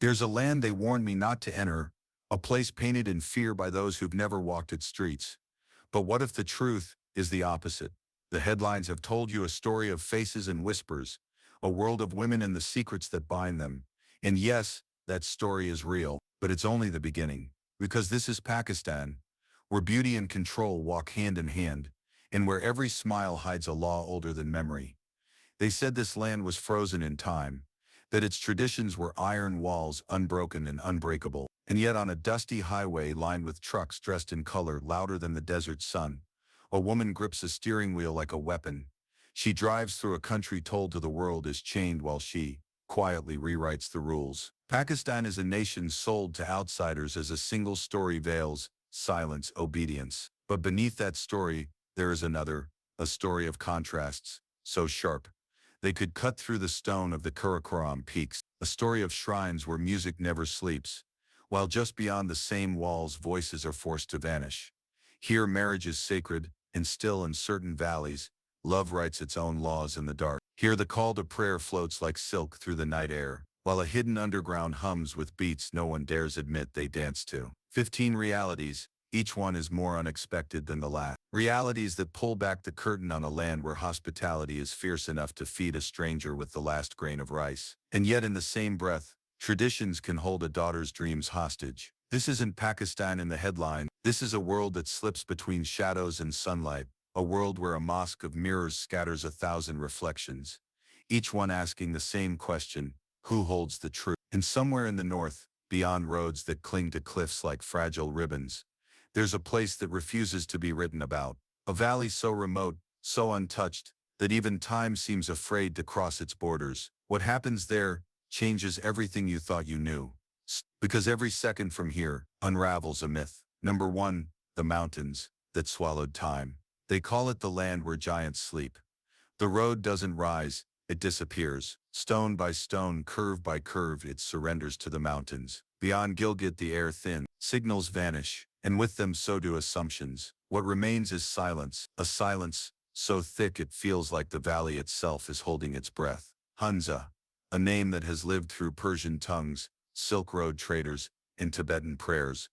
There's a land they warned me not to enter, a place painted in fear by those who've never walked its streets. But what if the truth is the opposite? The headlines have told you a story of faces and whispers, a world of women and the secrets that bind them. And yes, that story is real, but it's only the beginning. Because this is Pakistan, where beauty and control walk hand in hand, and where every smile hides a law older than memory. They said this land was frozen in time, that its traditions were iron walls, unbroken and unbreakable. And yet on a dusty highway lined with trucks dressed in color louder than the desert sun, a woman grips a steering wheel like a weapon. She drives through a country told to the world is chained while she quietly rewrites the rules. Pakistan is a nation sold to outsiders as a single story: veils, silence, obedience. But beneath that story, there is another, a story of contrasts, so sharp they could cut through the stone of the Karakoram peaks, a story of shrines where music never sleeps, while just beyond the same walls voices are forced to vanish. Here marriage is sacred, and still in certain valleys, love writes its own laws in the dark. Here the call to prayer floats like silk through the night air, while a hidden underground hums with beats no one dares admit they dance to. 15 realities, each one is more unexpected than the last. Realities that pull back the curtain on a land where hospitality is fierce enough to feed a stranger with the last grain of rice. And yet in the same breath, traditions can hold a daughter's dreams hostage. This isn't Pakistan in the headline. This is a world that slips between shadows and sunlight, a world where a mosque of mirrors scatters 1,000 reflections, each one asking the same question: who holds the truth? And somewhere in the north, beyond roads that cling to cliffs like fragile ribbons, there's a place that refuses to be written about, a valley so remote, so untouched, that even time seems afraid to cross its borders. What happens there changes everything you thought you knew. Because every second from here unravels a myth. Number 1, the mountains that swallowed time. They call it the land where giants sleep. The road doesn't rise, it disappears. Stone by stone, curve by curve, it surrenders to the mountains. Beyond Gilgit the air thins, signals vanish, and with them so do assumptions. What remains is silence, a silence so thick it feels like the valley itself is holding its breath. Hunza, a name that has lived through Persian tongues, Silk Road traders, and Tibetan prayers,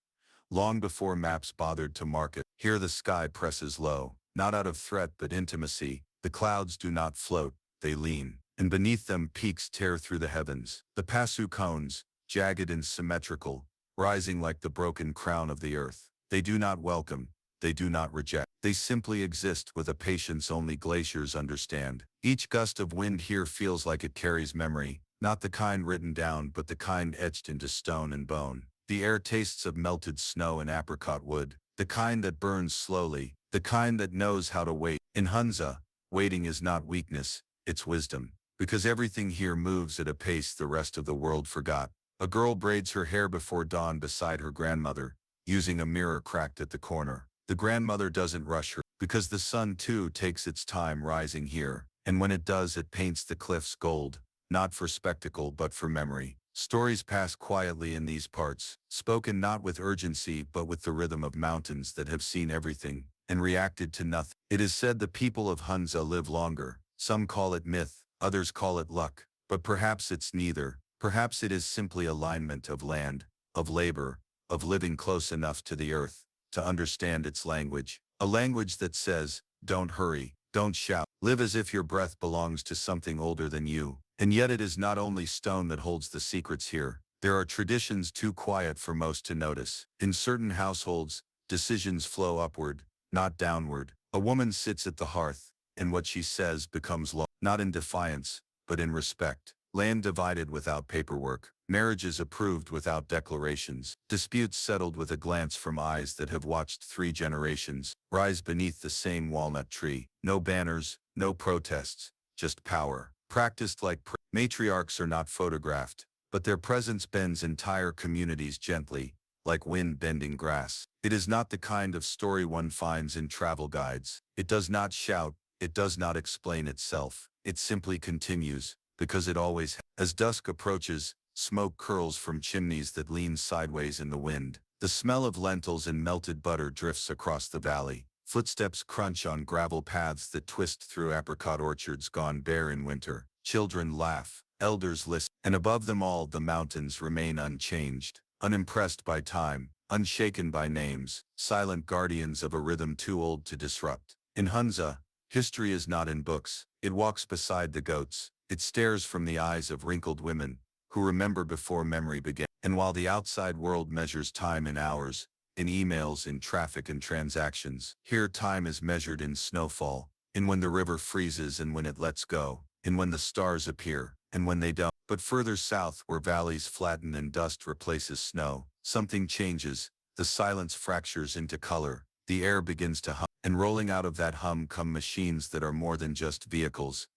long before maps bothered to mark it. Here the sky presses low, not out of threat but intimacy. The clouds do not float, they lean, and beneath them peaks tear through the heavens. The Pasu cones, jagged and symmetrical, rising like the broken crown of the earth. They do not welcome, they do not reject. They simply exist with a patience only glaciers understand. Each gust of wind here feels like it carries memory, not the kind written down but the kind etched into stone and bone. The air tastes of melted snow and apricot wood, the kind that burns slowly, the kind that knows how to wait. In Hunza, waiting is not weakness, it's wisdom. Because everything here moves at a pace the rest of the world forgot. A girl braids her hair before dawn beside her grandmother, using a mirror cracked at the corner. The grandmother doesn't rush her, because the sun too takes its time rising here, and when it does it paints the cliffs gold, not for spectacle but for memory. Stories pass quietly in these parts, spoken not with urgency but with the rhythm of mountains that have seen everything and reacted to nothing. It is said the people of Hunza live longer. Some call it myth, others call it luck, but perhaps it's neither. Perhaps it is simply alignment of land, of labor, of living close enough to the earth to understand its language. A language that says, don't hurry, don't shout, live as if your breath belongs to something older than you. And yet it is not only stone that holds the secrets here. There are traditions too quiet for most to notice. In certain households, decisions flow upward, not downward. A woman sits at the hearth, and what she says becomes law, not in defiance, but in respect. Land divided without paperwork, marriages approved without declarations, disputes settled with a glance from eyes that have watched 3 generations rise beneath the same walnut tree. No banners, no protests, just power. Practiced like matriarchs are not photographed, but their presence bends entire communities gently, like wind bending grass. It is not the kind of story one finds in travel guides. It does not shout, it does not explain itself. It simply continues, because it always has. As dusk approaches, smoke curls from chimneys that lean sideways in the wind. The smell of lentils and melted butter drifts across the valley. Footsteps crunch on gravel paths that twist through apricot orchards gone bare in winter. Children laugh, Elders listen, and above them all the mountains remain unchanged, unimpressed by time, unshaken by names, silent guardians of a rhythm too old to disrupt. In Hunza, history is not in books. It walks beside the goats. It stares from the eyes of wrinkled women who remember before memory began. And while the outside world measures time in hours, in emails, in traffic and transactions, here time is measured in snowfall, in when the river freezes and when it lets go, in when the stars appear and when they don't. But further south, where valleys flatten and dust replaces snow, something changes. The silence fractures into color. The air begins to hum, and rolling out of that hum come machines that are more than just vehicles.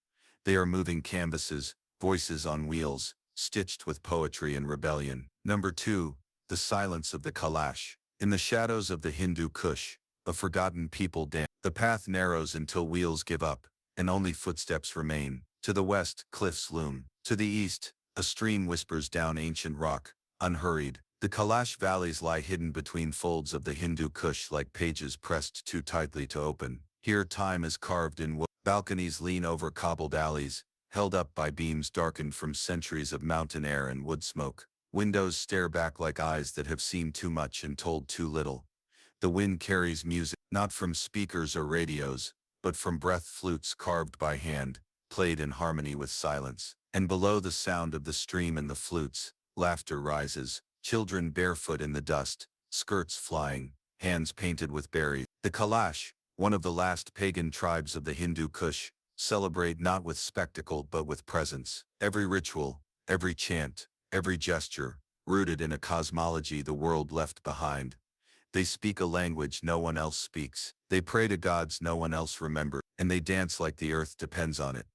They are moving canvases, voices on wheels, stitched with poetry and rebellion. Number 2, the silence of the Kalash. In the shadows of the Hindu Kush, a forgotten people dance. The path narrows until wheels give up, and only footsteps remain. To the west, cliffs loom. To the east, a stream whispers down ancient rock, unhurried. The Kalash valleys lie hidden between folds of the Hindu Kush like pages pressed too tightly to open. Here time is carved in wood. Balconies lean over cobbled alleys, held up by beams darkened from centuries of mountain air and wood smoke. Windows stare back like eyes that have seen too much and told too little. The wind carries music, not from speakers or radios, but from breath flutes carved by hand, played in harmony with silence. And below the sound of the stream and the flutes, laughter rises, children barefoot in the dust, skirts flying, hands painted with berries. The Kalash, one of the last pagan tribes of the Hindu Kush, celebrate not with spectacle but with presence. Every ritual, every chant, every gesture, rooted in a cosmology the world left behind. They speak a language no one else speaks. They pray to gods no one else remembers, and they dance like the earth depends on it.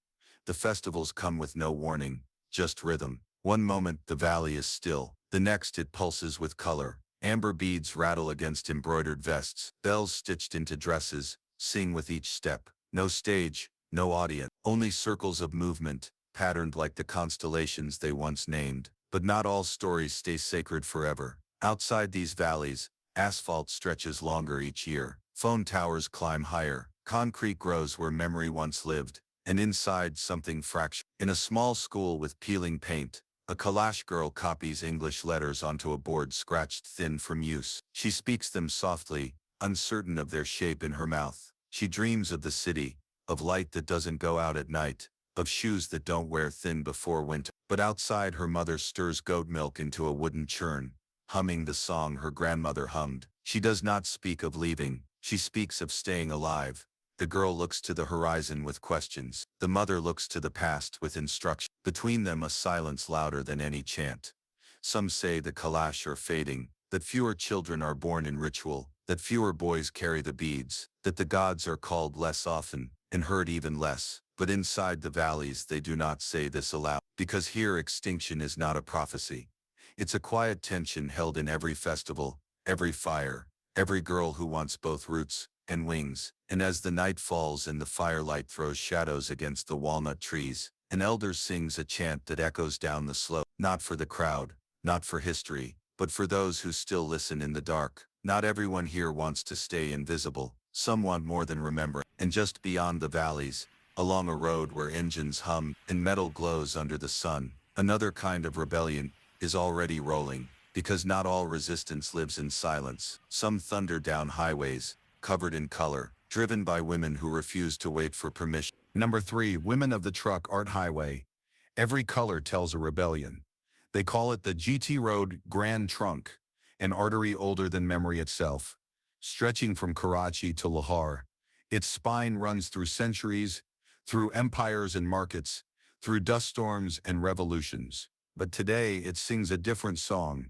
The festivals come with no warning, just rhythm. One moment the valley is still, the next it pulses with color. Amber beads rattle against embroidered vests. Bells stitched into dresses sing with each step. No stage, no audience, only circles of movement, patterned like the constellations they once named. But not all stories stay sacred forever. Outside these valleys, asphalt stretches longer each year. Phone towers climb higher. Concrete grows where memory once lived. And inside something fractured. In a small school with peeling paint, a Kalash girl copies English letters onto a board scratched thin from use. She speaks them softly, uncertain of their shape in her mouth. She dreams of the city, of light that doesn't go out at night, of shoes that don't wear thin before winter. But outside her mother stirs goat milk into a wooden churn, humming the song her grandmother hummed. She does not speak of leaving, she speaks of staying alive. The girl looks to the horizon with questions. The mother looks to the past with instruction. Between them a silence louder than any chant. Some say the Kalash are fading, that fewer children are born in ritual, that fewer boys carry the beads, that the gods are called less often, and heard even less. But inside the valleys they do not say this aloud, because here extinction is not a prophecy. It's a quiet tension held in every festival, every fire, every girl who wants both roots and wings. And as the night falls and the firelight throws shadows against the walnut trees, an elder sings a chant that echoes down the slope, not for the crowd, not for history, but for those who still listen in the dark. Not everyone here wants to stay invisible. Some want more than remember. And just beyond the valleys, along a road where engines hum and metal glows under the sun, another kind of rebellion is already rolling, because not all resistance lives in silence. Some thunder down highways, covered in color, driven by women who refuse to wait for permission. Number 3, Women of the Truck Art Highway. Every color tells a rebellion. They call it the GT Road Grand Trunk, an artery older than memory itself, stretching from Karachi to Lahore. Its spine runs through centuries, through empires and markets, through dust storms and revolutions. But today it sings a different song.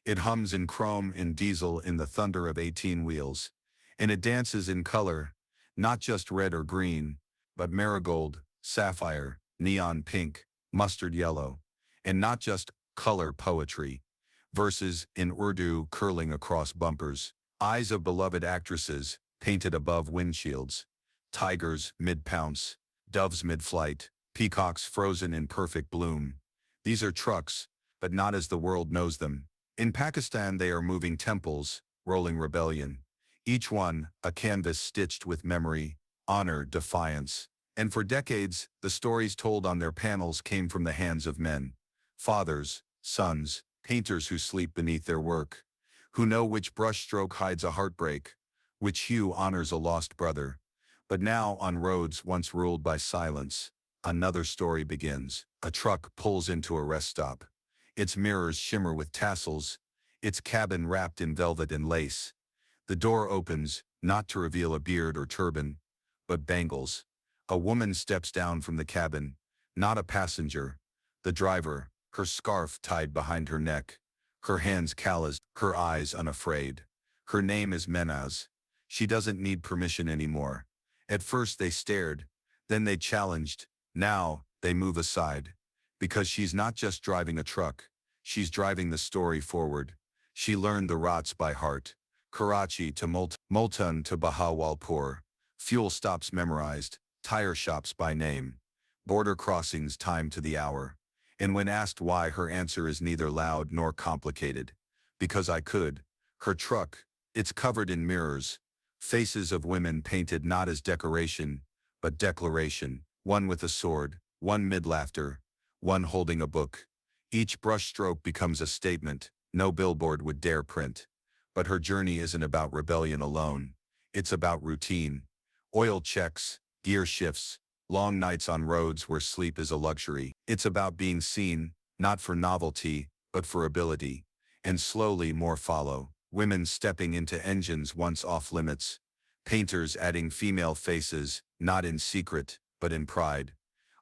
It hums in chrome and diesel in the thunder of 18 wheels. And it dances in color, not just red or green, but marigold, sapphire, neon pink, mustard yellow. And not just color poetry, verses in Urdu curling across bumpers, eyes of beloved actresses painted above windshields, tigers mid-pounce, doves mid-flight, peacocks frozen in perfect bloom. These are trucks, but not as the world knows them. In Pakistan they are moving temples, rolling rebellion. Each one, a canvas stitched with memory, honor, defiance. And for decades, the stories told on their panels came from the hands of men. Fathers, sons, painters who sleep beneath their work, who know which brushstroke hides a heartbreak, which hue honors a lost brother. But now, on roads once ruled by silence, another story begins. A truck pulls into a rest stop. Its mirrors shimmer with tassels, its cabin wrapped in velvet and lace. The door opens, not to reveal a beard or turban, but bangles. A woman steps down from the cabin, not a passenger, the driver, her scarf tied behind her neck, her hands calloused, her eyes unafraid. Her name is Menaz. She doesn't need permission anymore. At first they stared, then they challenged, now they move aside. Because she's not just driving a truck, she's driving the story forward. She learned the routes by heart. Karachi to Multan to Bahawalpur, fuel stops memorized, tire shops by name, border crossings timed to the hour. And when asked why, her answer is neither loud nor complicated. Because I could. Her truck, it's covered in mirrors, faces of women painted not as decoration, but declaration, one with a sword, one mid-laughter, one holding a book. Each brushstroke becomes a statement no billboard would dare print. But her journey isn't about rebellion alone. It's about routine. Oil checks, gear shifts, long nights on roads where sleep is a luxury. It's about being seen, not for novelty, but for ability. And slowly more follow. Women stepping into engines once off limits. Painters adding female faces, not in secret, but in pride.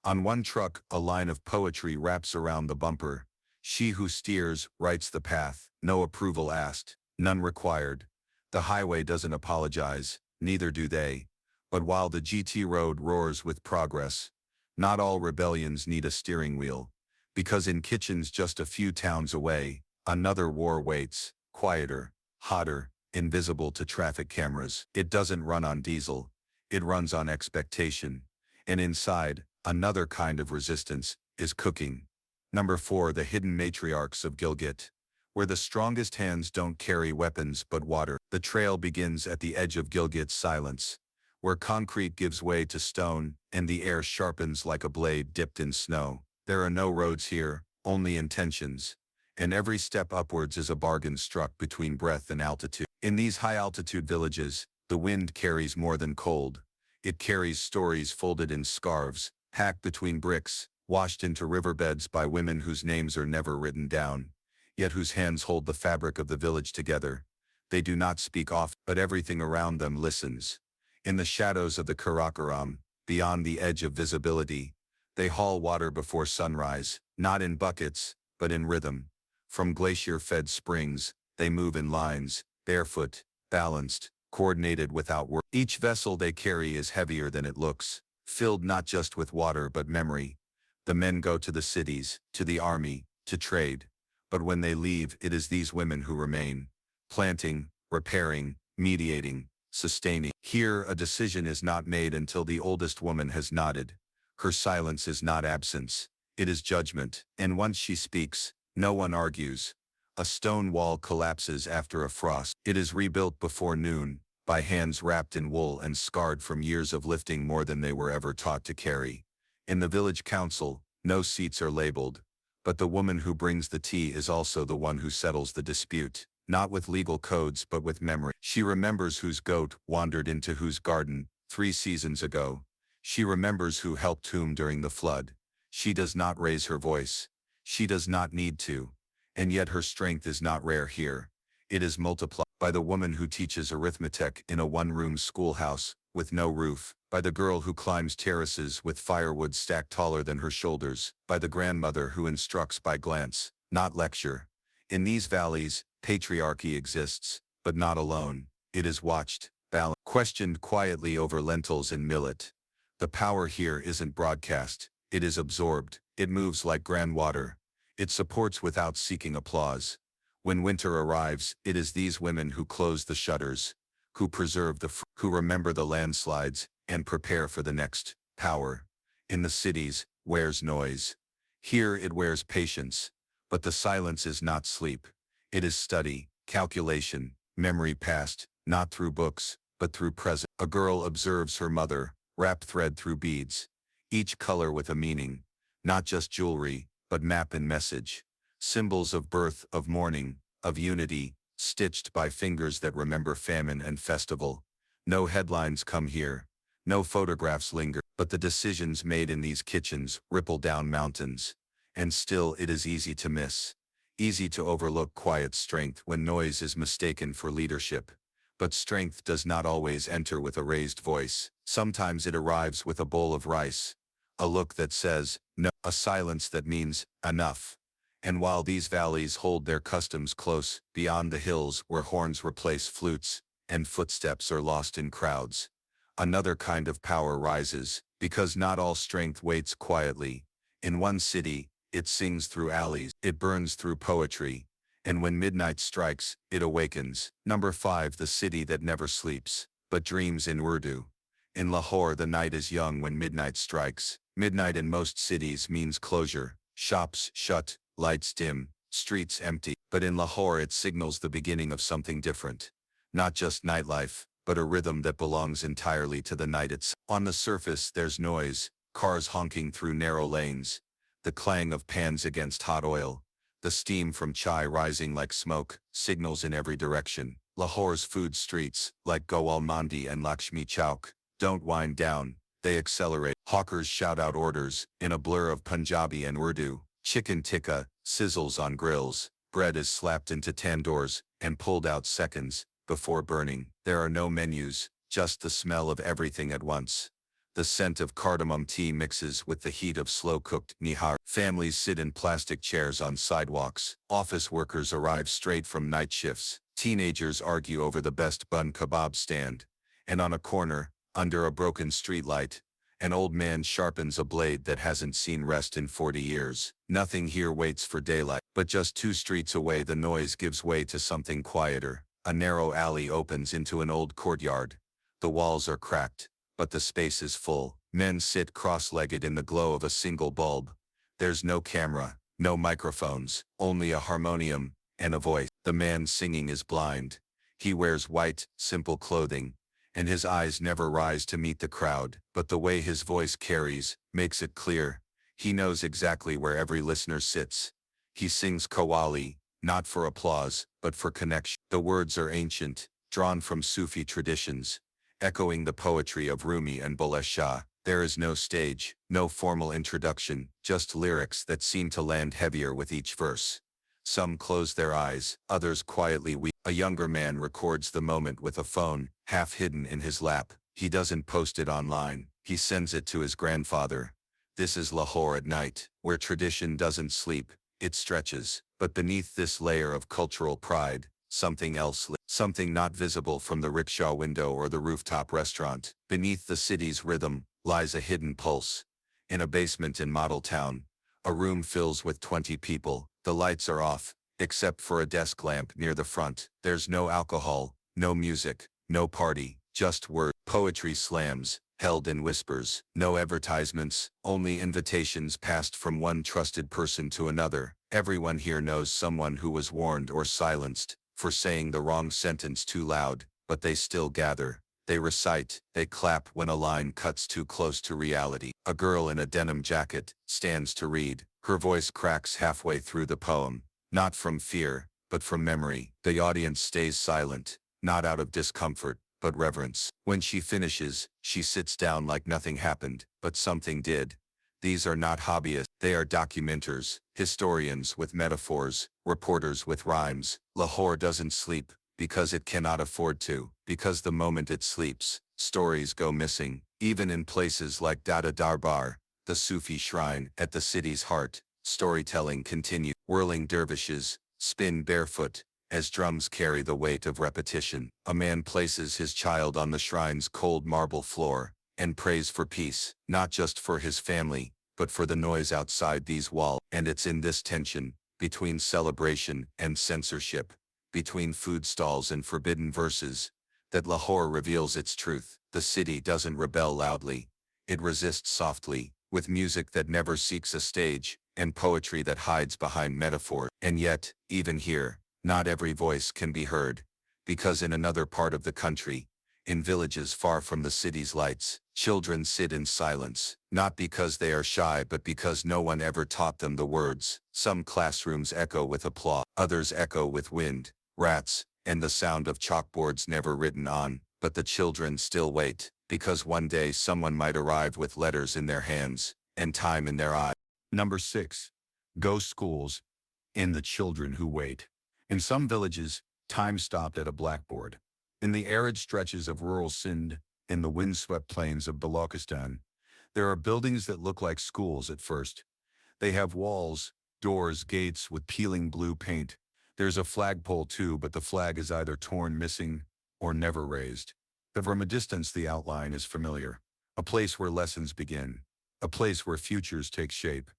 On one truck, a line of poetry wraps around the bumper. She who steers writes the path, no approval asked, none required. The highway doesn't apologize, neither do they. But while the GT road roars with progress, not all rebellions need a steering wheel. Because in kitchens just a few towns away, another war waits, quieter, hotter, invisible to traffic cameras. It doesn't run on diesel, it runs on expectation. And inside, another kind of resistance is cooking. Number 4, the hidden matriarchs of Gilgit. Where the strongest hands don't carry weapons but water. The trail begins at the edge of Gilgit's silence, where concrete gives way to stone, and the air sharpens like a blade dipped in snow. There are no roads here, only intentions. And every step upwards is a bargain struck between breath and altitude. In these high-altitude villages, the wind carries more than cold. It carries stories folded in scarves, packed between bricks, washed into riverbeds by women whose names are never written down, yet whose hands hold the fabric of the village together. They do not speak often, but everything around them listens. In the shadows of the Karakoram, beyond the edge of visibility, they haul water before sunrise, not in buckets, but in rhythm. From glacier-fed springs, they move in lines, barefoot, balanced, coordinated without work. Each vessel they carry is heavier than it looks, filled not just with water but memory. The men go to the cities, to the army, to trade. But when they leave, it is these women who remain, planting, repairing, mediating, sustaining. Here, a decision is not made until the oldest woman has nodded. Her silence is not absence, it is judgment. And once she speaks, no one argues. A stone wall collapses after a frost. It is rebuilt before noon, by hands wrapped in wool and scarred from years of lifting more than they were ever taught to carry. In the village council, no seats are labeled, but the woman who brings the tea is also the one who settles the dispute, not with legal codes but with memory. She remembers whose goat wandered into whose garden 3 seasons ago. She remembers who helped whom during the flood. She does not raise her voice. She does not need to. And yet her strength is not rare here. It is multiplied by the woman who teaches arithmetic in a one-room schoolhouse with no roof, by the girl who climbs terraces with firewood stacked taller than her shoulders, by the grandmother who instructs by glance, not lecture. In these valleys, patriarchy exists, but not alone. It is watched, balanced, questioned quietly over lentils and millet. The power here isn't broadcast, it is absorbed, it moves like groundwater. It supports without seeking applause. When winter arrives, it is these women who close the shutters, who preserve who remember the landslides, and prepare for the next. Power, in the cities, wears noise. Here it wears patience. But the silence is not sleep. It is study, calculation, memory passed, not through books, but through present. A girl observes her mother, wrapped thread through beads, each color with a meaning, not just jewelry, but map and message. Symbols of birth, of mourning, of unity, stitched by fingers that remember famine and festival. No headlines come here, no photographs linger, but the decisions made in these kitchens ripple down mountains. And still it is easy to miss. Easy to overlook quiet strength when noise is mistaken for leadership. But strength does not always enter with a raised voice. Sometimes it arrives with a bowl of rice, a look that says, no, a silence that means, enough. And while these valleys hold their customs close, beyond the hills where horns replace flutes, and footsteps are lost in crowds, another kind of power rises, because not all strength waits quietly. In one city, it sings through alleys, it burns through poetry, and when midnight strikes, it awakens. Number 5. The city that never sleeps, but dreams in Urdu. In Lahore, the night is young when midnight strikes. Midnight in most cities means closure, shops shut, lights dim, streets empty. But in Lahore it signals the beginning of something different. Not just nightlife, but a rhythm that belongs entirely to the night itself. On the surface there's noise, cars honking through narrow lanes, the clang of pans against hot oil, the steam from chai rising like smoke, signals in every direction. Lahore's food streets, like Gowal Mandi and Lakshmi Chowk, don't wind down, they accelerate. Hawkers shout out orders, in a blur of Punjabi and Urdu. Chicken tikka sizzles on grills, bread is slapped into tandoors, and pulled out seconds before burning. There are no menus, just the smell of everything at once. The scent of cardamom tea mixes with the heat of slow-cooked nihar. Families sit in plastic chairs on sidewalks. Office workers arrive straight from night shifts. Teenagers argue over the best bun kebab stand. And on a corner, under a broken streetlight, an old man sharpens a blade that hasn't seen rest in 40 years. Nothing here waits for daylight. But just 2 streets away the noise gives way to something quieter. A narrow alley opens into an old courtyard. The walls are cracked, but the space is full. Men sit cross-legged in the glow of a single bulb. There's no camera, no microphones, only a harmonium and a voice. The man singing is blind. He wears white, simple clothing, and his eyes never rise to meet the crowd, but the way his voice carries makes it clear. He knows exactly where every listener sits. He sings Qawwali, not for applause, but for connection. The words are ancient, drawn from Sufi traditions, echoing the poetry of Rumi and Bulleh Shah. There is no stage, no formal introduction, just lyrics that seem to land heavier with each verse. Some close their eyes, others quietly weep. A younger man records the moment with a phone, half hidden in his lap. He doesn't post it online, he sends it to his grandfather. This is Lahore at night, where tradition doesn't sleep, it stretches. But beneath this layer of cultural pride, something else, something not visible from the rickshaw window or the rooftop restaurant. Beneath the city's rhythm lies a hidden pulse. In a basement in Model Town, a room fills with 20 people. The lights are off, except for a desk lamp near the front. There's no alcohol, no music, no party, just word. Poetry slams, held in whispers. No advertisements, only invitations passed from one trusted person to another. Everyone here knows someone who was warned or silenced for saying the wrong sentence too loud, but they still gather. They recite, they clap when a line cuts too close to reality. A girl in a denim jacket stands to read. Her voice cracks halfway through the poem, not from fear, but from memory. The audience stays silent, not out of discomfort, but reverence. When she finishes, she sits down like nothing happened, but something did. These are not hobbyists, they are documenters, historians with metaphors, reporters with rhymes. Lahore doesn't sleep, because it cannot afford to, because the moment it sleeps, stories go missing. Even in places like Dada Darbar, the Sufi shrine at the city's heart, storytelling continues. Whirling dervishes spin barefoot, as drums carry the weight of repetition. A man places his child on the shrine's cold marble floor, and prays for peace, not just for his family, but for the noise outside these walls. And it's in this tension, between celebration and censorship, between food stalls and forbidden verses, that Lahore reveals its truth. The city doesn't rebel loudly, it resists softly, with music that never seeks a stage, and poetry that hides behind metaphor. And yet, even here, not every voice can be heard, because in another part of the country, In villages far from the city's lights, children sit in silence, not because they are shy but because no one ever taught them the words. Some classrooms echo with applause, others echo with wind, rats, and the sound of chalkboards never written on, but the children still wait, because one day someone might arrive with letters in their hands, and time in their eyes. Number 6. Ghost schools and the children who wait. In some villages, time stopped at a blackboard. In the arid stretches of rural Sindh, in the windswept plains of Balochistan, there are buildings that look like schools at first. They have walls, doors, gates with peeling blue paint. There's a flagpole too, but the flag is either torn, missing, or never raised. But from a distance the outline is familiar. A place where lessons begin. A place where futures take shape.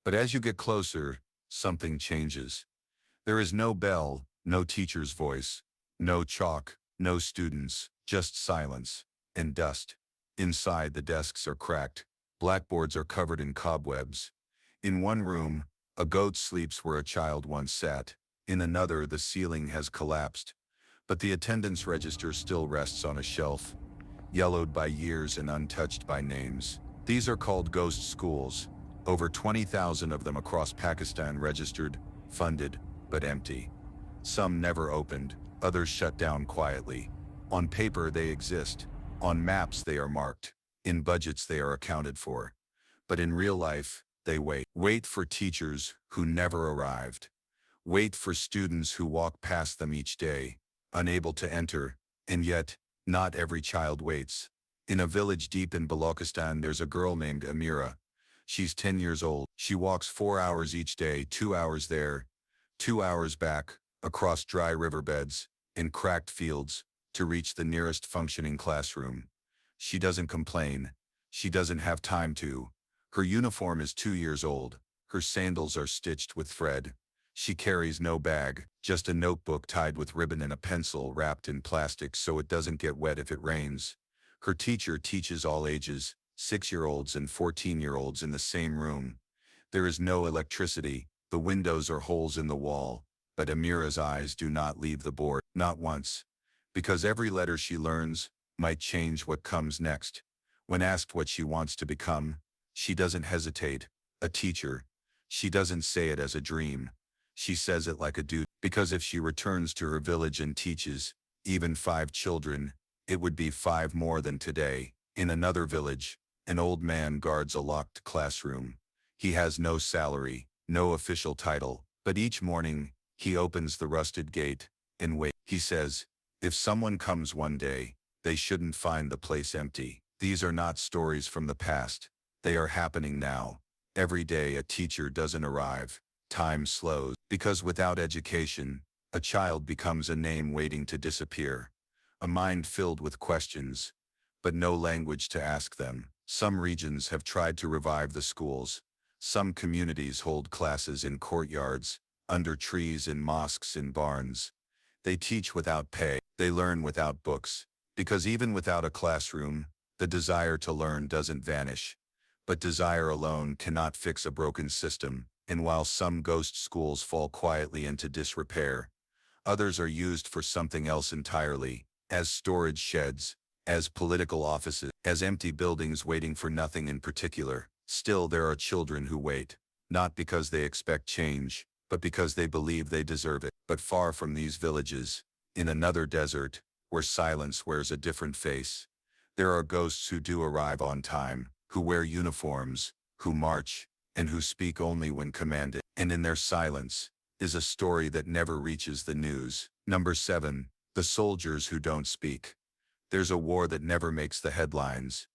But as you get closer, something changes. There is no bell, no teacher's voice, no chalk, no students, just silence and dust. Inside, the desks are cracked. Blackboards are covered in cobwebs. In one room, a goat sleeps where a child once sat. In another, the ceiling has collapsed. But the attendance register still rests on a shelf, yellowed by years and untouched by names. These are called ghost schools. Over 20,000 of them across Pakistan registered, funded, but empty. Some never opened, others shut down quietly. On paper they exist. On maps they are marked. In budgets they are accounted for. But in real life, they wait. Wait for teachers who never arrived. Wait for students who walk past them each day, unable to enter, and yet, not every child waits. In a village deep in Balochistan there's a girl named Amira. She's 10 years old. She walks 4 hours each day, 2 hours there, 2 hours back, across dry riverbeds, in cracked fields, to reach the nearest functioning classroom. She doesn't complain. She doesn't have time to. Her uniform is 2 years old. Her sandals are stitched with thread. She carries no bag, just a notebook tied with ribbon and a pencil wrapped in plastic so it doesn't get wet if it rains. Her teacher teaches all ages, 6-year-olds and 14-year-olds in the same room. There is no electricity. The windows are holes in the wall. But Amira's eyes do not leave the board, not once. Because every letter she learns might change what comes next. When asked what she wants to become, she doesn't hesitate. A teacher. She doesn't say it as a dream. She says it like a duty. Because if she returns to her village and teaches, even 5 children, it would be 5 more than today. In another village, an old man guards a locked classroom. He has no salary, no official title, but each morning, he opens the rusted gate and waits. He says, if someone comes one day, they shouldn't find the place empty. These are not stories from the past. They are happening now. Every day a teacher doesn't arrive. Time slows. Because without education, a child becomes a name waiting to disappear. A mind filled with questions, but no language to ask them. Some regions have tried to revive the schools. Some communities hold classes in courtyards, under trees, in mosques, in barns. They teach without pay. They learn without books. Because even without a classroom, the desire to learn doesn't vanish. But desire alone cannot fix a broken system. And while some ghost schools fall quietly into disrepair, others are used for something else entirely, as storage sheds, as political offices, as empty buildings waiting for nothing in particular. Still, there are children who wait, not because they expect change, but because they believe they deserve it. But far from these villages, in another desert, where silence wears a different face, there are ghosts who do arrive on time, who wear uniforms, who march, and who speak only when commanded. And in their silence is a story that never reaches the news. Number 7. The soldiers who don't speak. There's a war that never makes the headlines.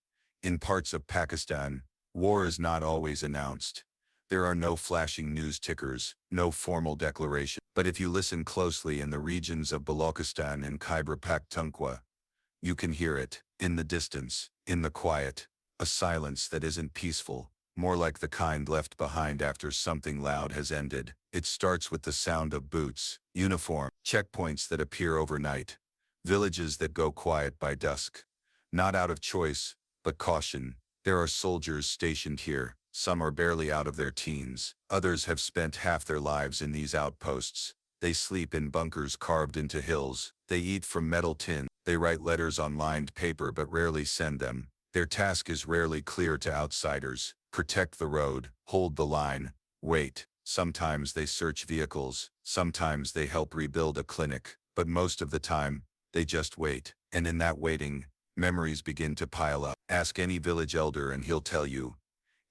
In parts of Pakistan, war is not always announced. There are no flashing news tickers, no formal declaration. But if you listen closely in the regions of Balochistan and Khyber Pakhtunkhwa, you can hear it, in the distance, in the quiet, a silence that isn't peaceful, more like the kind left behind after something loud has ended. It starts with the sound of boots, uniform, checkpoints that appear overnight, villages that go quiet by dusk. Not out of choice, but caution. There are soldiers stationed here. Some are barely out of their teens. Others have spent half their lives in these outposts. They sleep in bunkers carved into hills. They They eat from metal tin. They write letters on lined paper but rarely send them. Their task is rarely clear to outsiders. Protect the road, hold the line, wait. Sometimes they search vehicles, sometimes they help rebuild a clinic, but most of the time, they just wait. And in that waiting, memories begin to pile up. Ask any village elder and he'll tell you,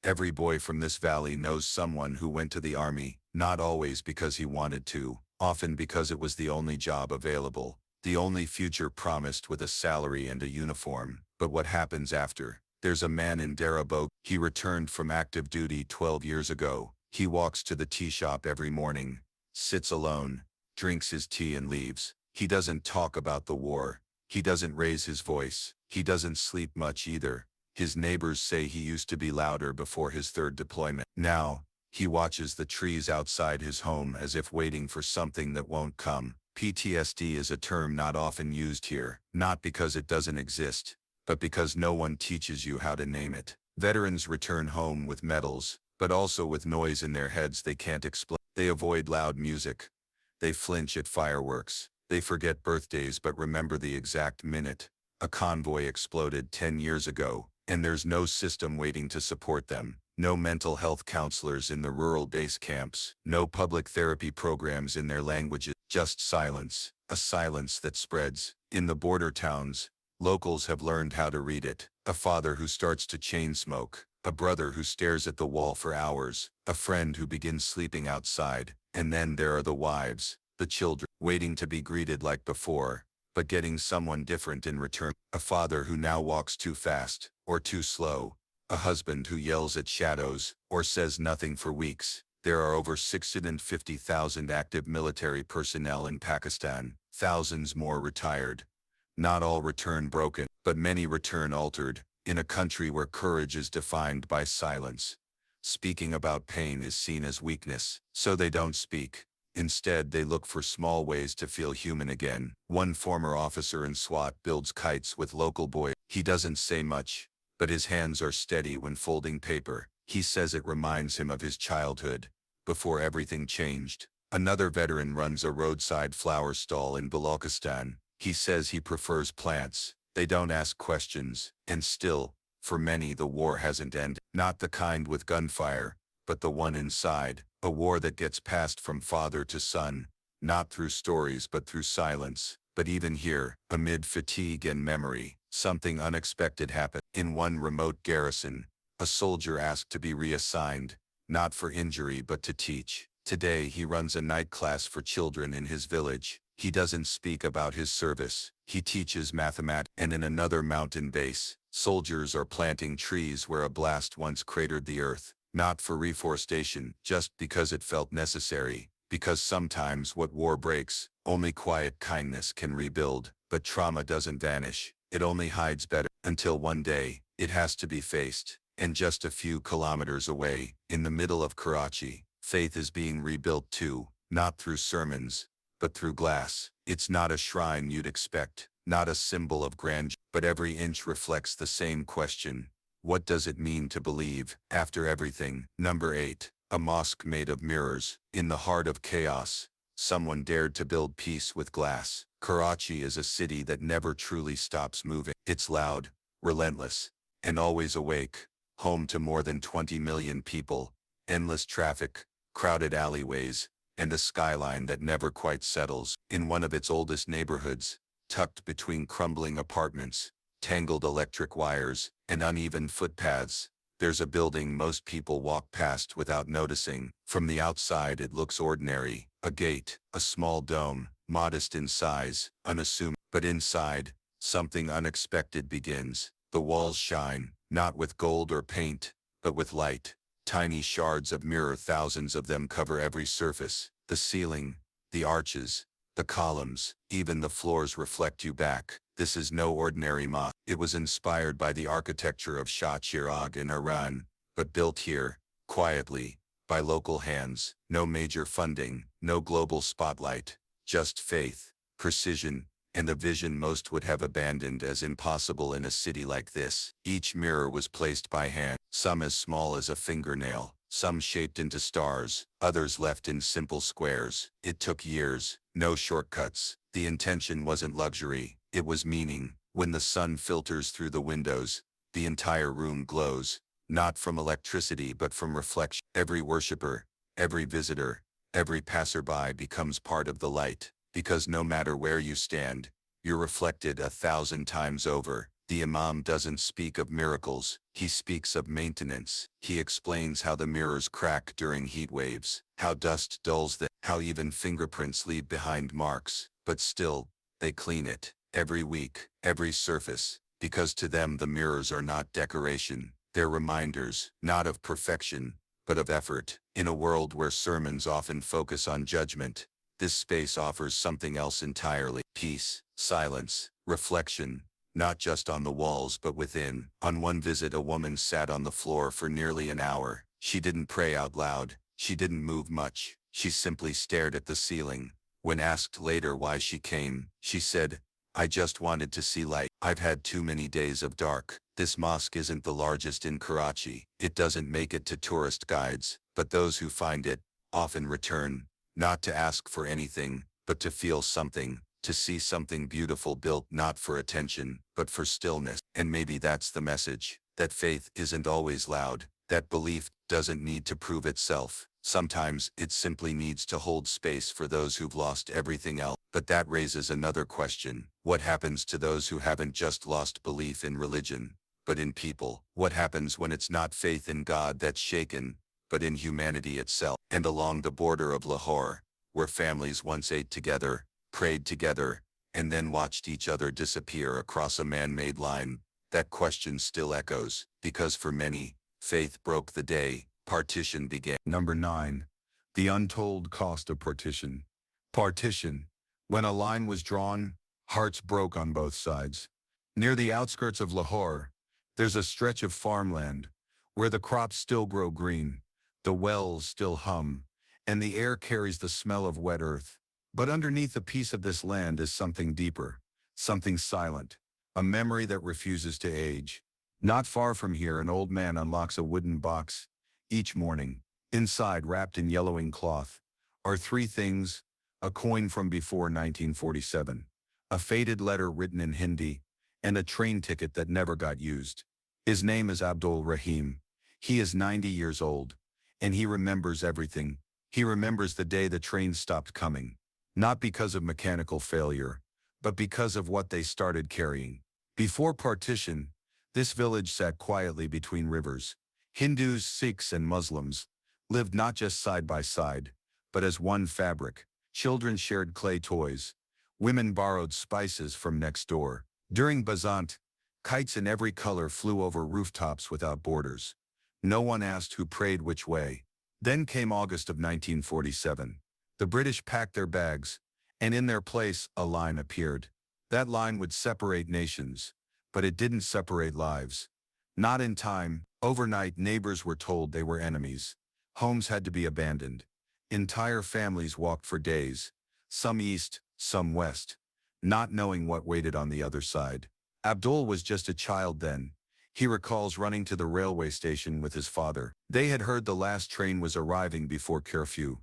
every boy from this valley knows someone who went to the army, not always because he wanted to, often because it was the only job available, the only future promised with a salary and a uniform. But what happens after? There's a man in Darabog. He returned from active duty 12 years ago. He walks to the tea shop every morning, sits alone, drinks his tea and leaves. He doesn't talk about the war. He doesn't raise his voice. He doesn't sleep much either. His neighbors say he used to be louder before his third deployment. Now, he watches the trees outside his home as if waiting for something that won't come. PTSD is a term not often used here, not because it doesn't exist, but because no one teaches you how to name it. Veterans return home with medals, but also with noise in their heads they can't explain. They avoid loud music. They flinch at fireworks. They forget birthdays but remember the exact minute. A convoy exploded 10 years ago, and there's no system waiting to support them. No mental health counselors in the rural base camps. No public therapy programs in their languages. Just silence. A silence that spreads. In the border towns, locals have learned how to read it. A father who starts to chain smoke. A brother who stares at the wall for hours. A friend who begins sleeping outside. And then there are the wives, the children, waiting to be greeted like before, but getting someone different in return. A father who now walks too fast, or too slow. A husband who yells at shadows, or says nothing for weeks. There are over 650,000 active military personnel in Pakistan, thousands more retired. Not all return broken, but many return altered, in a country where courage is defined by silence. Speaking about pain is seen as weakness, so they don't speak. Instead, they look for small ways to feel human again. One former officer in SWAT builds kites with local boys. He doesn't say much, but his hands are steady when folding paper. He says it reminds him of his childhood, before everything changed. Another veteran runs a roadside flower stall in Balochistan. He says he prefers plants. They don't ask questions, and still, for many the war hasn't ended. Not the kind with gunfire, but the one inside. A war that gets passed from father to son, not through stories but through silence. But even here, amid fatigue and memory, something unexpected happened. In one remote garrison, a soldier asked to be reassigned, not for injury but to teach. Today he runs a night class for children in his village. He doesn't speak about his service. He teaches mathematics. And in another mountain base, soldiers are planting trees where a blast once cratered the earth. Not for reforestation, just because it felt necessary. Because sometimes what war breaks, only quiet kindness can rebuild. But trauma doesn't vanish. It only hides better. Until one day, it has to be faced. And just a few kilometers away, in the middle of Karachi, faith is being rebuilt too. Not through sermons, but through glass. It's not a shrine you'd expect, not a symbol of grandeur, but every inch reflects the same question. What does it mean to believe, after everything? Number 8. A mosque made of mirrors. In the heart of chaos, someone dared to build peace with glass. Karachi is a city that never truly stops moving. It's loud, relentless, and always awake. Home to more than 20 million people, endless traffic, crowded alleyways, and a skyline that never quite settles. In one of its oldest neighborhoods, tucked between crumbling apartments, tangled electric wires, and uneven footpaths, there's a building most people walk past without noticing. From the outside it looks ordinary, a gate, a small dome, modest in size, unassuming. But inside, something unexpected begins. The walls shine, not with gold or paint, but with light. Tiny shards of mirror, thousands of them cover every surface. The ceiling, the arches, the columns, even the floors reflect you back. This is no ordinary mosque. It was inspired by the architecture of Shah Chirag in Iran, but built here, quietly, by local hands. No major funding, no global spotlight, just faith, precision, and the vision most would have abandoned as impossible in a city like this. Each mirror was placed by hand, some as small as a fingernail, some shaped into stars, others left in simple squares. It took years, no shortcuts. The intention wasn't luxury, it was meaning. When the sun filters through the windows, the entire room glows, not from electricity but from reflection. Every worshiper, every visitor, every passerby becomes part of the light, because no matter where you stand, you're reflected 1,000 times over. The Imam doesn't speak of miracles, he speaks of maintenance. He explains how the mirrors crack during heat waves, how dust dulls them, how even fingerprints leave behind marks, but still, they clean it, every week, every surface, because to them the mirrors are not decoration, they're reminders, not of perfection, but of effort. In a world where sermons often focus on judgment, this space offers something else entirely: peace, silence, reflection, not just on the walls but within. On one visit, a woman sat on the floor for nearly an hour. She didn't pray out loud, she didn't move much, she simply stared at the ceiling. When asked later why she came, she said, "I just wanted to see light. I've had too many days of dark." This mosque isn't the largest in Karachi. It doesn't make it to tourist guides, but those who find it often return, not to ask for anything, but to feel something, to see something beautiful built not for attention, but for stillness. And maybe that's the message, that faith isn't always loud, that belief doesn't need to prove itself. Sometimes it simply needs to hold space for those who've lost everything else. But that raises another question. What happens to those who haven't just lost belief in religion, but in people? What happens when it's not faith in God that's shaken, but in humanity itself? And along the border of Lahore, where families once ate together, prayed together, and then watched each other disappear across a man-made line, that question still echoes, because for many, faith broke the day partition began. Number 9. The untold cost of partition. Partition. When a line was drawn, hearts broke on both sides. Near the outskirts of Lahore, there's a stretch of farmland where the crops still grow green, the wells still hum, and the air carries the smell of wet earth. But underneath a piece of this land is something deeper, something silent, a memory that refuses to age. Not far from here, an old man unlocks a wooden box each morning. Inside, wrapped in yellowing cloth, are three things: a coin from before 1947, a faded letter written in Hindi, and a train ticket that never got used. His name is Abdul Rahim. He is 90 years old, and he remembers everything. He remembers the day the train stopped coming, not because of mechanical failure, but because of what they started carrying. Before partition, this village sat quietly between rivers. Hindus, Sikhs, and Muslims lived not just side by side, but as one fabric. Children shared clay toys. Women borrowed spices from next door. During Basant, kites in every color flew over rooftops without borders. No one asked who prayed which way. Then came August of 1947. The British packed their bags, and in their place, a line appeared. That line would separate nations, but it didn't separate lives. Not in time. Overnight, neighbors were told they were enemies. Homes had to be abandoned. Entire families walked for days, some east, some west, not knowing what waited on the other side. Abdul was just a child then. He recalls running to the railway station with his father. They had heard the last train was arriving before curfew.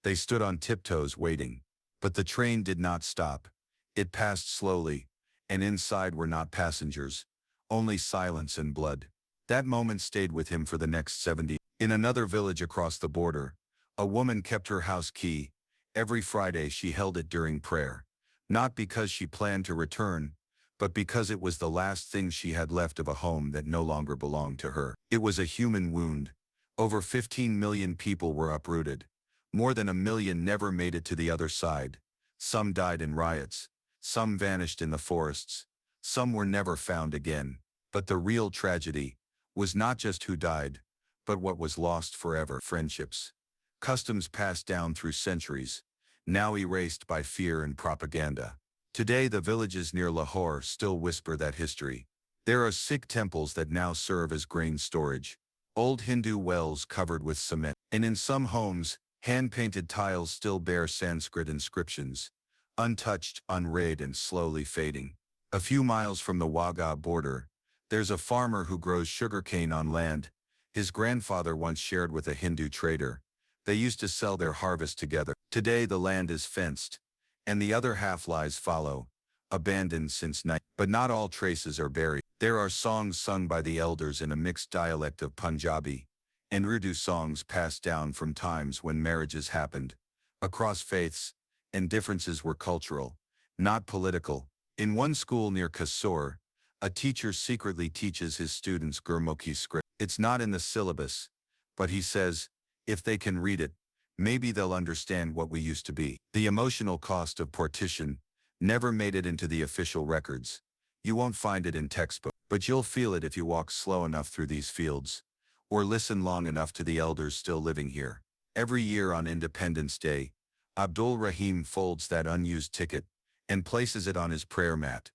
They stood on tiptoes waiting. But the train did not stop. It passed slowly, and inside were not passengers, only silence and blood. That moment stayed with him for the next 70. In another village across the border, a woman kept her house key. Every Friday she held it during prayer, not because she planned to return, but because it was the last thing she had left of a home that no longer belonged to her. It was a human wound. Over 15 million people were uprooted. More than 1 million never made it to the other side. Some died in riots. Some vanished in the forests. Some were never found again. But the real tragedy was not just who died, but what was lost forever. Friendships. Customs passed down through centuries, now erased by fear and propaganda. Today, the villages near Lahore still whisper that history. There are Sikh temples that now serve as grain storage, old Hindu wells covered with cement, and in some homes, hand-painted tiles still bear Sanskrit inscriptions, untouched, unread, and slowly fading. A few miles from the Wagah border, there's a farmer who grows sugarcane on land His grandfather once shared with a Hindu trader. They used to sell their harvest together. Today the land is fenced, and the other half lies fallow, abandoned since night. But not all traces are buried. There are songs sung by the elders in a mixed dialect of Punjabi and Urdu, songs passed down from times when marriages happened across faiths, and differences were cultural, not political. In one school near Kasur, a teacher secretly teaches his students Gurmukhi script. It's not in the syllabus, but he says, if they can read it, maybe they'll understand what we used to be. The emotional cost of partition never made it into the official records. You won't find it in textbook, but you'll feel it if you walk slow enough through these fields, or listen long enough to the elders still living here. Every year on Independence Day, Abdul Rahim folds that unused ticket and places it on his prayer mat,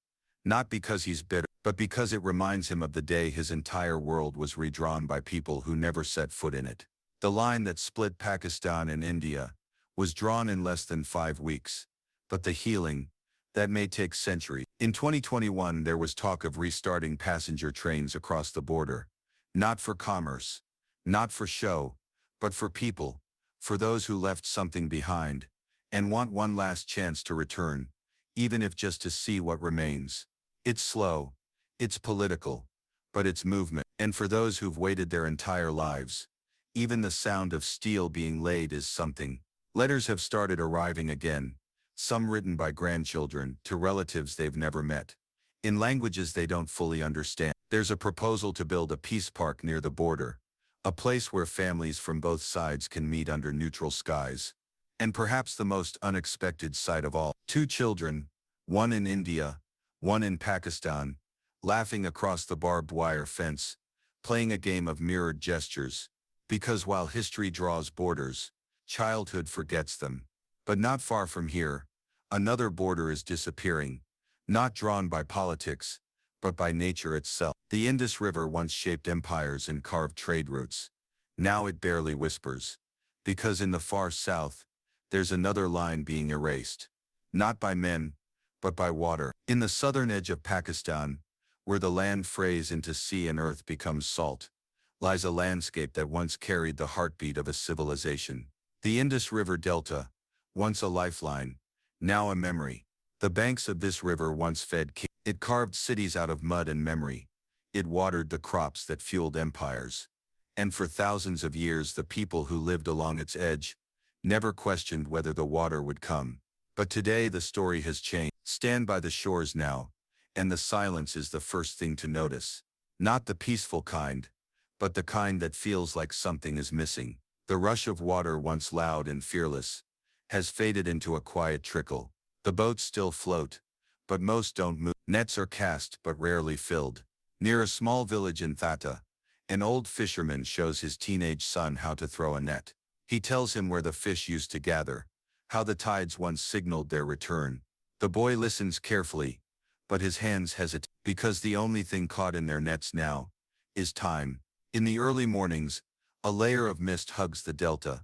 not because he's bitter, but because it reminds him of the day his entire world was redrawn by people who never set foot in it. The line that split Pakistan and India was drawn in less than 5 weeks, but the healing, that may take centuries. In 2021, there was talk of restarting passenger trains across the border, not for commerce, not for show, but for people, for those who left something behind and want one last chance to return, even if just to see what remains. It's slow, it's political, but it's movement. And for those who've waited their entire lives, even the sound of steel being laid is something. Letters have started arriving again, some written by grandchildren to relatives they've never met, in languages they don't fully understand. There's a proposal to build a peace park near the border, a place where families from both sides can meet under neutral skies. And perhaps the most unexpected sight of all, 2 children, one in India, one in Pakistan, laughing across the barbed wire fence, playing a game of mirrored gestures. Because while history draws borders, childhood forgets them. But not far from here, another border is disappearing, not drawn by politics, but by nature itself. The Indus River once shaped empires and carved trade routes. Now it barely whispers, because in the far south, there's another line being erased, not by men, but by water. In the southern edge of Pakistan, where the land frays into sea and earth becomes salt, lies a landscape that once carried the heartbeat of a civilization. The Indus River Delta, once a lifeline, now a memory. The banks of this river once fed kings. It carved cities out of mud and memory. It watered the crops that fueled empires. And for thousands of years the people who lived along its edge never questioned whether the water would come. But today the story has changed. Stand by the shores now, and the silence is the first thing to notice. Not the peaceful kind, but the kind that feels like something is missing. The rush of water, once loud and fearless, has faded into a quiet trickle. The boats still float, but most don't move. Nets are cast but rarely filled. Near a small village in Thatta, an old fisherman shows his teenage son how to throw a net. He tells him where the fish used to gather, how the tides once signaled their return. The boy listens carefully, but his hands hesitate, because the only thing caught in their nets now is time. In the early mornings, a layer of mist hugs the delta,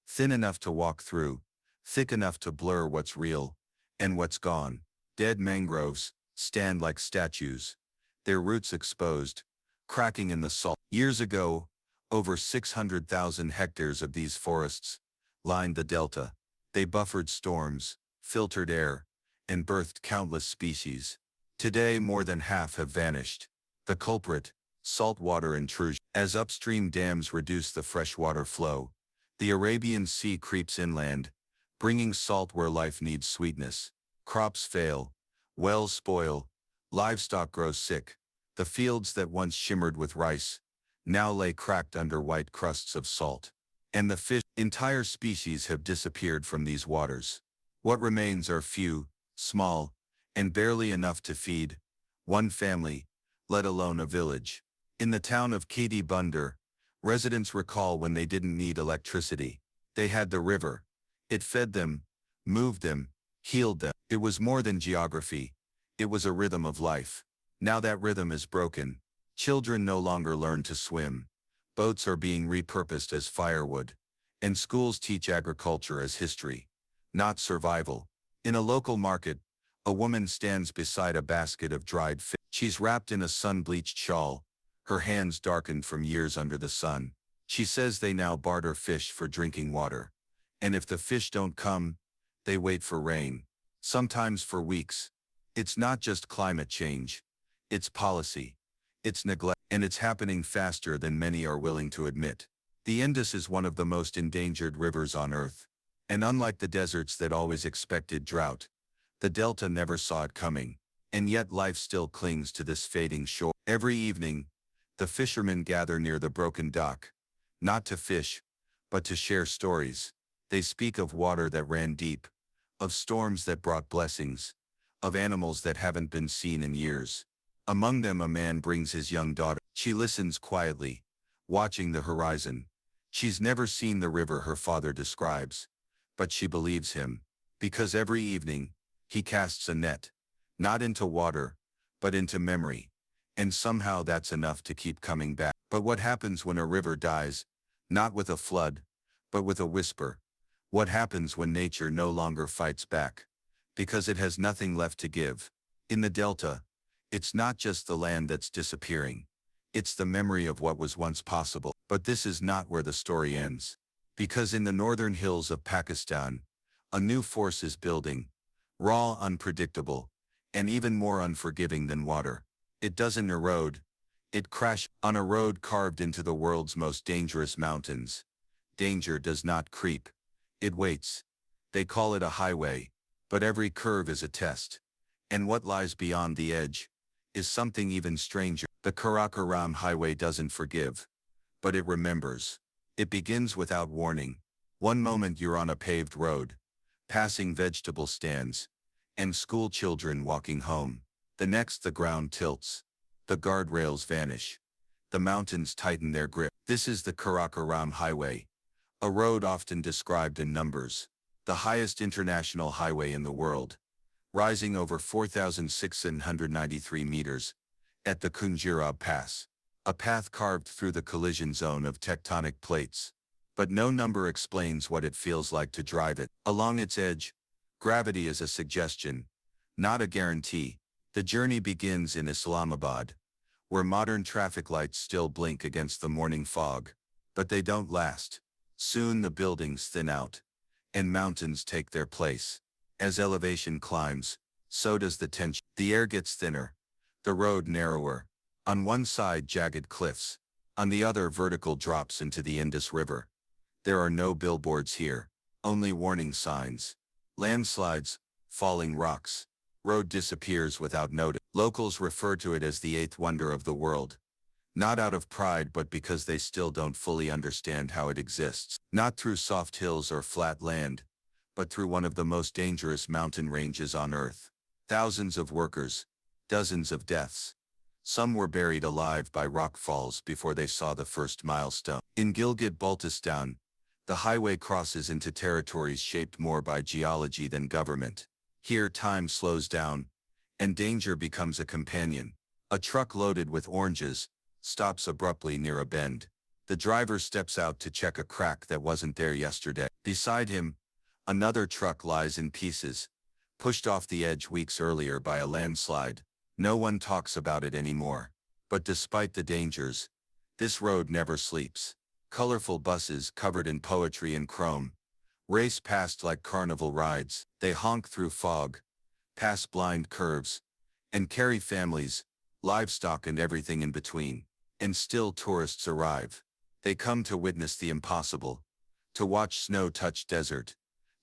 thin enough to walk through, thick enough to blur what's real and what's gone. Dead mangroves stand like statues, their roots exposed, cracking in the salt. Years ago, over 600,000 hectares of these forests lined the delta. They buffered storms, filtered air, and birthed countless species. Today, more than half have vanished. The culprit, saltwater intrusion. As upstream dams reduce the freshwater flow, the Arabian Sea creeps inland, bringing salt where life needs sweetness. Crops fail, wells spoil, livestock grow sick. The fields that once shimmered with rice now lay cracked under white crusts of salt. And the fish, entire species have disappeared from these waters. What remains are few, small, and barely enough to feed one family, let alone a village. In the town of Kadi Bunder, residents recall when they didn't need electricity. They had the river. It fed them, moved them, healed them. It was more than geography. It was a rhythm of life. Now that rhythm is broken. Children no longer learn to swim. Boats are being repurposed as firewood. And schools teach agriculture as history, not survival. In a local market, a woman stands beside a basket of dried fish. She's wrapped in a sun-bleached shawl, Her hands darkened from years under the sun. She says they now barter fish for drinking water. And if the fish don't come, they wait for rain. Sometimes for weeks. It's not just climate change. It's policy. It's neglect. And it's happening faster than many are willing to admit. The Indus is one of the most endangered rivers on Earth. And unlike the deserts that always expected drought, the Delta never saw it coming. And yet life still clings to this fading shore. Every evening, the fishermen gather near the broken dock, not to fish, but to share stories. They speak of water that ran deep, of storms that brought blessings, of animals that haven't been seen in years. Among them a man brings his young daughter. She listens quietly, watching the horizon. She's never seen the river her father describes, but she believes him, because every evening, he casts a net, not into water, but into memory. And somehow that's enough to keep coming back. But what happens when a river dies? Not with a flood, but with a whisper. What happens when nature no longer fights back? Because it has nothing left to give. In the Delta, it's not just the land that's disappearing. It's the memory of what was once possible. But this is not where the story ends. Because in the northern hills of Pakistan, a new force is building, raw, unpredictable, and even more unforgiving than water. It doesn't erode. It crashes on a road carved into the world's most dangerous mountains. Danger does not creep. It waits. They call it a highway, but every curve is a test. And what lies beyond the edge is something even stranger. The Karakoram highway doesn't forgive, but it remembers. It begins without warning. One moment you're on a paved road, passing vegetable stands, and school children walking home. The next the ground tilts. The guardrails vanish. The mountains tighten their grip. This is the Karakoram Highway, a road often described in numbers. The highest international highway in the world, rising over 4,693 meters, at the Kunjirab Pass. A path carved through the collision zone of tectonic plates. But no number explains what it feels like to drive it. Along its edge, gravity is a suggestion, not a guarantee. The journey begins in Islamabad, where modern traffic lights still blink against the morning fog. But they don't last. Soon the buildings thin out, and mountains take their place. As elevation climbs, so does the tension. The air gets thinner, the road narrower. On one side jagged cliffs, on the other vertical drops into the Indus River. There are no billboards here, only warning signs. Landslides, falling rocks. Road disappears without notice. Locals refer to it as the eighth wonder of the world. Not out of pride but because they still don't fully understand how it exists. Not through soft hills or flat land, but through one of the most dangerous mountain ranges on Earth. Thousands of workers, dozens of deaths. Some were buried alive by rock falls before they saw the first milestone. In Gilgit-Baltistan, the highway crosses into territories shaped more by geology than government. Here time slows down, and danger becomes a companion. A truck loaded with oranges stops abruptly near a bend. The driver steps out to check a crack that wasn't there yesterday. Beside him, another truck lies in pieces, pushed off the edge weeks earlier by a landslide. No one talks about it anymore. But despite the dangers, this road never sleeps. Colorful buses covered in poetry and chrome race past like carnival rides. They honk through fog, pass blind curves, and carry families, livestock and everything in between. And still tourists arrive. They come to witness the impossible, to watch snow touch desert,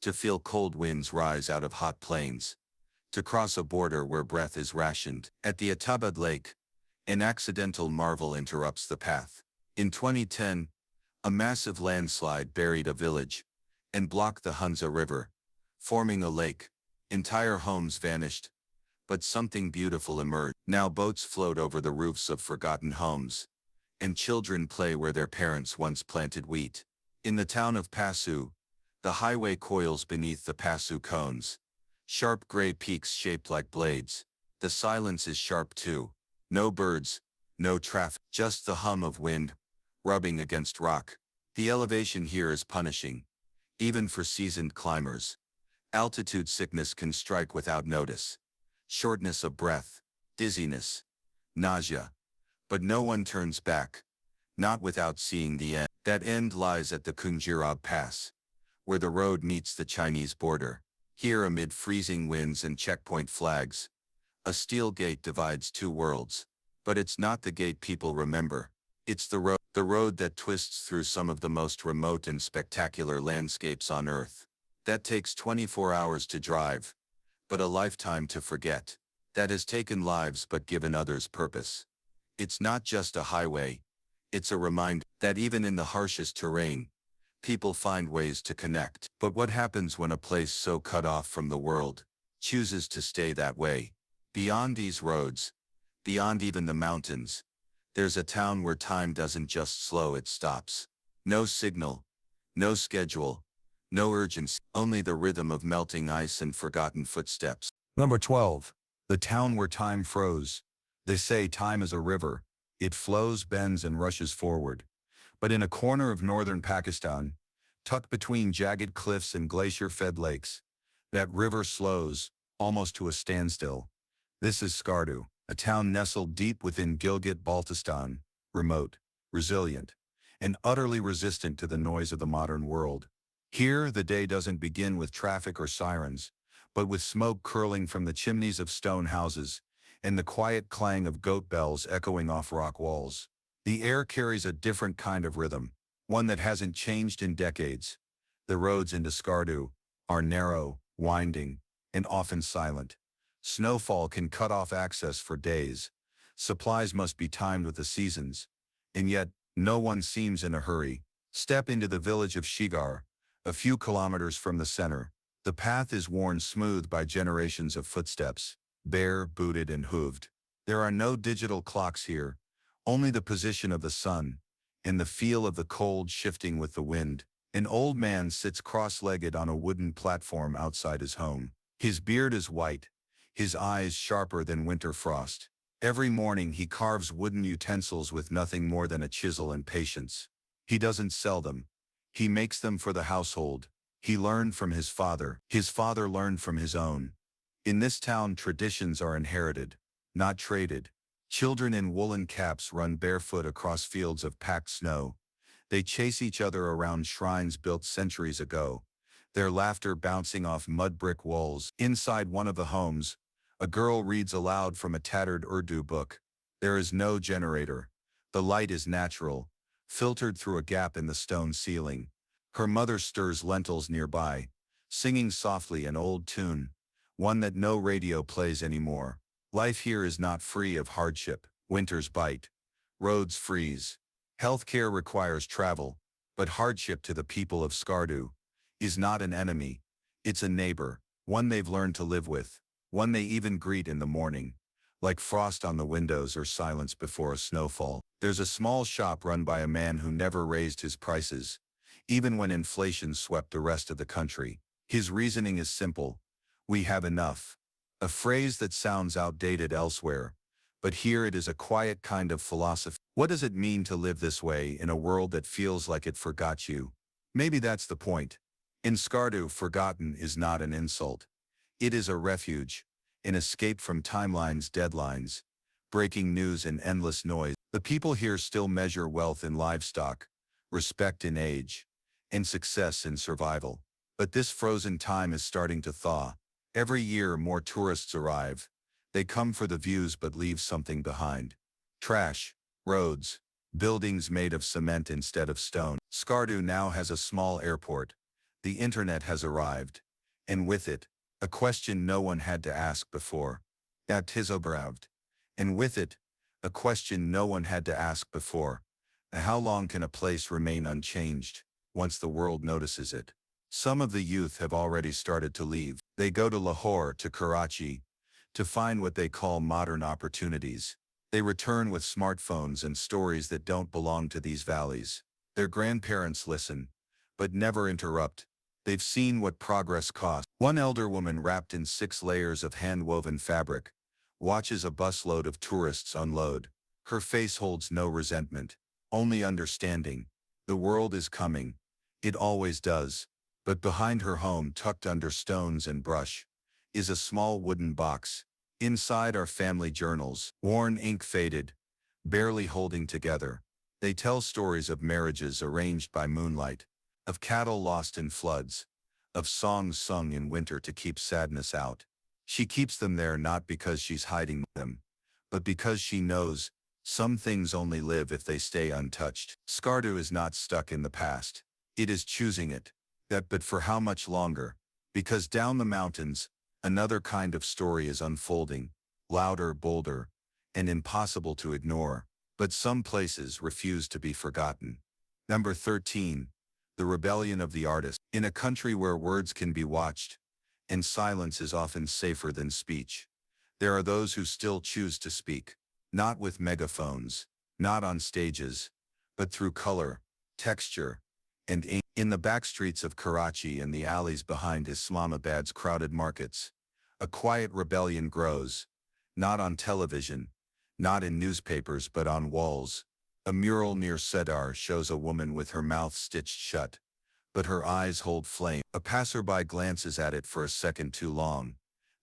to feel cold winds rise out of hot plains, to cross a border where breath is rationed. At the Atabad Lake, an accidental marvel interrupts the path. In 2010, a massive landslide buried a village and blocked the Hunza River, forming a lake. Entire homes vanished, but something beautiful emerged. Now boats float over the roofs of forgotten homes, and children play where their parents once planted wheat. In the town of Passu, the highway coils beneath the Passu cones, sharp gray peaks shaped like blades. The silence is sharp too. No birds, no traffic, just the hum of wind, rubbing against rock. The elevation here is punishing, even for seasoned climbers. Altitude sickness can strike without notice. Shortness of breath, dizziness, nausea. But no one turns back, not without seeing the end. That end lies at the Kunjirab Pass, where the road meets the Chinese border. Here, amid freezing winds and checkpoint flags, a steel gate divides two worlds. But it's not the gate people remember. It's the road that twists through some of the most remote and spectacular landscapes on Earth. That takes 24 hours to drive, but a lifetime to forget. That has taken lives but given others purpose. It's not just a highway. It's a reminder that even in the harshest terrain, people find ways to connect. But what happens when a place so cut off from the world chooses to stay that way? Beyond these roads, beyond even the mountains, there's a town where time doesn't just slow, it stops. No signal, no schedule, no urgency, only the rhythm of melting ice and forgotten footsteps. Number 12. The town where time froze. They say time is a river. It flows, bends, and rushes forward. But in a corner of northern Pakistan, tucked between jagged cliffs and glacier-fed lakes, that river slows, almost to a standstill. This is Skardu, a town nestled deep within Gilgit-Baltistan, remote, resilient, and utterly resistant to the noise of the modern world. Here, the day doesn't begin with traffic or sirens, but with smoke curling from the chimneys of stone houses and the quiet clang of goat bells echoing off rock walls. The air carries a different kind of rhythm, one that hasn't changed in decades. The roads into Skardu are narrow, winding, and often silent. Snowfall can cut off access for days. Supplies must be timed with the seasons. And yet, no one seems in a hurry. Step into the village of Shigar, a few kilometers from the center. The path is worn smooth by generations of footsteps, bare, booted, and hooved. There are no digital clocks here, only the position of the sun, and the feel of the cold shifting with the wind. An old man sits cross-legged on a wooden platform outside his home. His beard is white, his eyes sharper than winter frost. Every morning he carves wooden utensils with nothing more than a chisel and patience. He doesn't sell them. He makes them for the household. He learned from his father. His father learned from his own. In this town, traditions are inherited, not traded. Children in woolen caps run barefoot across fields of packed snow. They chase each other around shrines built centuries ago, their laughter bouncing off mud brick walls. Inside one of the homes, a girl reads aloud from a tattered Urdu book. There is no generator. The light is natural, filtered through a gap in the stone ceiling. Her mother stirs lentils nearby, singing softly an old tune, one that no radio plays anymore. Life here is not free of hardship. Winters bite. Roads freeze. Healthcare requires travel, but hardship to the people of Skardu is not an enemy. It's a neighbor, one they've learned to live with, one they even greet in the morning, like frost on the windows or silence before a snowfall. There's a small shop run by a man who never raised his prices, even when inflation swept the rest of the country. His reasoning is simple: we have enough. A phrase that sounds outdated elsewhere, but here it is a quiet kind of philosophy. What does it mean to live this way in a world that feels like it forgot you? Maybe that's the point. In Skardu, forgotten is not an insult. It is a refuge, an escape from timeline's deadlines, breaking news and endless noise. The people here still measure wealth in livestock, respect in age, and success in survival. But this frozen time is starting to thaw. Every year more tourists arrive. They come for the views but leave something behind. Trash, roads, buildings made of cement instead of stone. Skardu now has a small airport. The internet has arrived. And with it, a question no one had to ask before. That is obraved. And with it, a question no one had to ask before. How long can a place remain unchanged once the world notices it? Some of the youth have already started to leave. They go to Lahore, to Karachi, to find what they call modern opportunities. They return with smartphones and stories that don't belong to these valleys. Their grandparents listen, but never interrupt. They've seen what progress costs. One elder woman, wrapped in 6 layers of hand-woven fabric, watches a busload of tourists unload. Her face holds no resentment, only understanding. The world is coming. It always does. But behind her home, tucked under stones and brush, is a small wooden box. Inside are family journals, worn, ink faded, barely holding together. They tell stories of marriages arranged by moonlight, of cattle lost in floods, of songs sung in winter to keep sadness out. She keeps them there not because she's hiding them, but because she knows some things only live if they stay untouched. Skardu is not stuck in the past. It is choosing it. But for how much longer? Because down the mountains, another kind of story is unfolding, louder, bolder, and impossible to ignore. But some places refuse to be forgotten. Number 13. The rebellion of the artist. In a country where words can be watched, and silence is often safer than speech, there are those who still choose to speak. Not with megaphones, not on stages, but through color, texture, and ink. In the backstreets of Karachi and the alleys behind Islamabad's crowded markets, a quiet rebellion grows. Not on television, not in newspapers but on walls. A mural near Cedar shows a woman with her mouth stitched shut, but her eyes hold flame. A passerby glances at it for a second too long,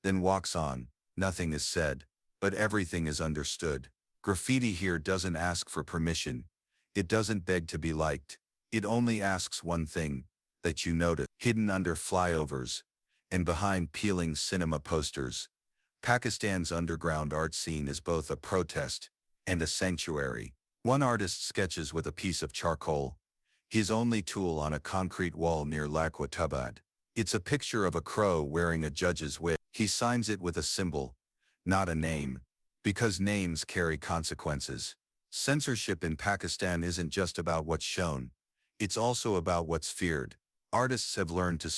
then walks on. Nothing is said, but everything is understood. Graffiti here doesn't ask for permission. It doesn't beg to be liked. It only asks one thing, that you notice. Hidden under flyovers and behind peeling cinema posters, Pakistan's underground art scene is both a protest and a sanctuary. One artist sketches with a piece of charcoal, his only tool, on a concrete wall near Lakwatubad. It's a picture of a crow wearing a judge's wig. He signs it with a symbol, not a name, because names carry consequences. Censorship in Pakistan isn't just about what's shown. It's also about what's feared. Artists have learned to